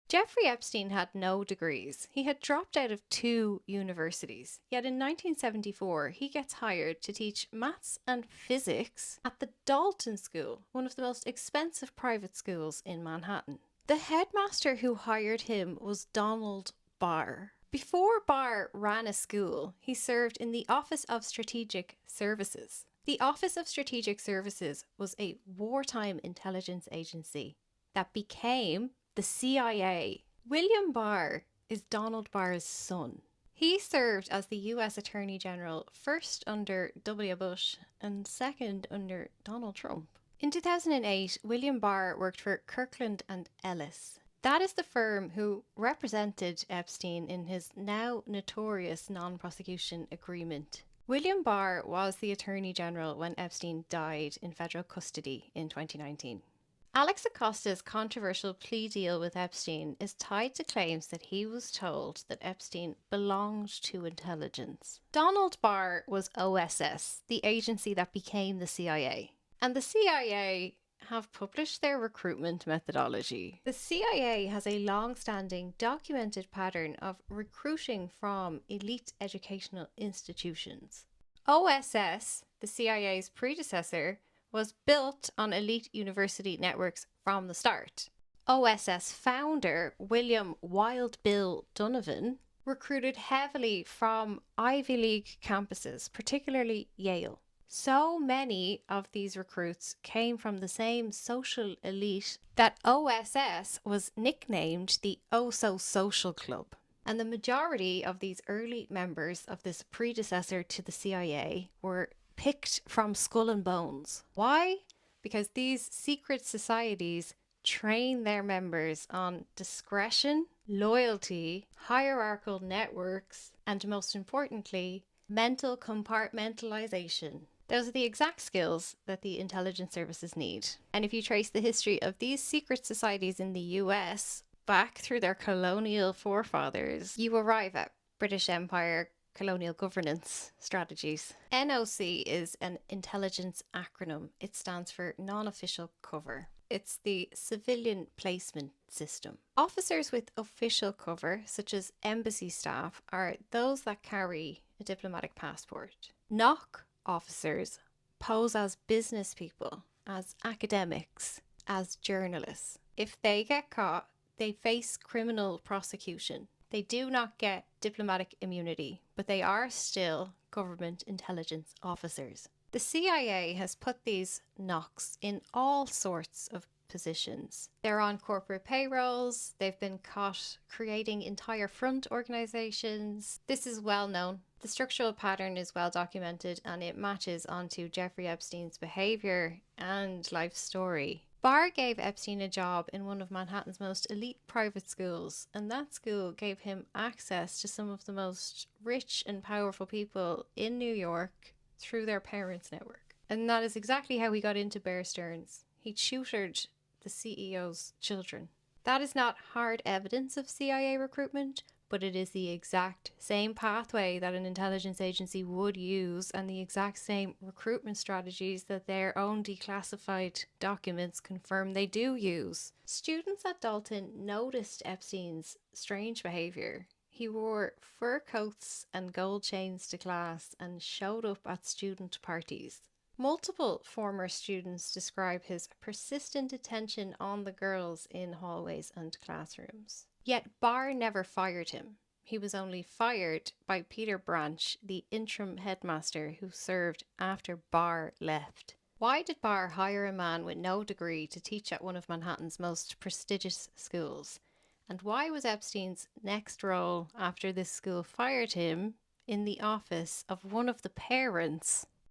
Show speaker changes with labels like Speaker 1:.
Speaker 1: Jeffrey Epstein had no degrees. He had dropped out of 2 universities. Yet in 1974, he gets hired to teach maths and physics at the Dalton School, one of the most expensive private schools in Manhattan. The headmaster who hired him was Donald Barr. Before Barr ran a school, he served in the Office of Strategic Services. The Office of Strategic Services was a wartime intelligence agency that became the CIA. William Barr is Donald Barr's son. He served as the US Attorney General first under W. Bush and second under Donald Trump. In 2008, William Barr worked for Kirkland and Ellis. That is the firm who represented Epstein in his now notorious non-prosecution agreement. William Barr was the Attorney General when Epstein died in federal custody in 2019. Alex Acosta's controversial plea deal with Epstein is tied to claims that he was told that Epstein belonged to intelligence. Donald Barr was OSS, the agency that became the CIA. And the CIA have published their recruitment methodology. The CIA has a long-standing documented pattern of recruiting from elite educational institutions. OSS, the CIA's predecessor, was built on elite university networks from the start. OSS founder William Wild Bill Donovan recruited heavily from Ivy League campuses, particularly Yale. So many of these recruits came from the same social elite that OSS was nicknamed the Oh-So-Social Club. And the majority of these early members of this predecessor to the CIA were picked from Skull and Bones. Why? Because these secret societies train their members on discretion, loyalty, hierarchical networks, and most importantly, mental compartmentalization. Those are the exact skills that the intelligence services need. And if you trace the history of these secret societies in the US back through their colonial forefathers, you arrive at British Empire colonial governance strategies. NOC is an intelligence acronym. It stands for non-official cover. It's the civilian placement system. Officers with official cover, such as embassy staff, are those that carry a diplomatic passport. NOC officers pose as business people, as academics, as journalists. If they get caught, they face criminal prosecution. They do not get diplomatic immunity, but they are still government intelligence officers. The CIA has put these NOCs in all sorts of positions. They're on corporate payrolls, they've been caught creating entire front organizations. This is well known. The structural pattern is well documented and it matches onto Jeffrey Epstein's behavior and life story. Barr gave Epstein a job in one of Manhattan's most elite private schools, and that school gave him access to some of the most rich and powerful people in New York through their parents' network. And that is exactly how he got into Bear Stearns. He tutored the CEO's children. That is not hard evidence of CIA recruitment, but it is the exact same pathway that an intelligence agency would use and the exact same recruitment strategies that their own declassified documents confirm they do use. Students at Dalton noticed Epstein's strange behavior. He wore fur coats and gold chains to class and showed up at student parties. Multiple former students describe his persistent attention on the girls in hallways and classrooms. Yet Barr never fired him. He was only fired by Peter Branch, the interim headmaster who served after Barr left. Why did Barr hire a man with no degree to teach at one of Manhattan's most prestigious schools? And why was Epstein's next role after this school fired him in the office of one of the parents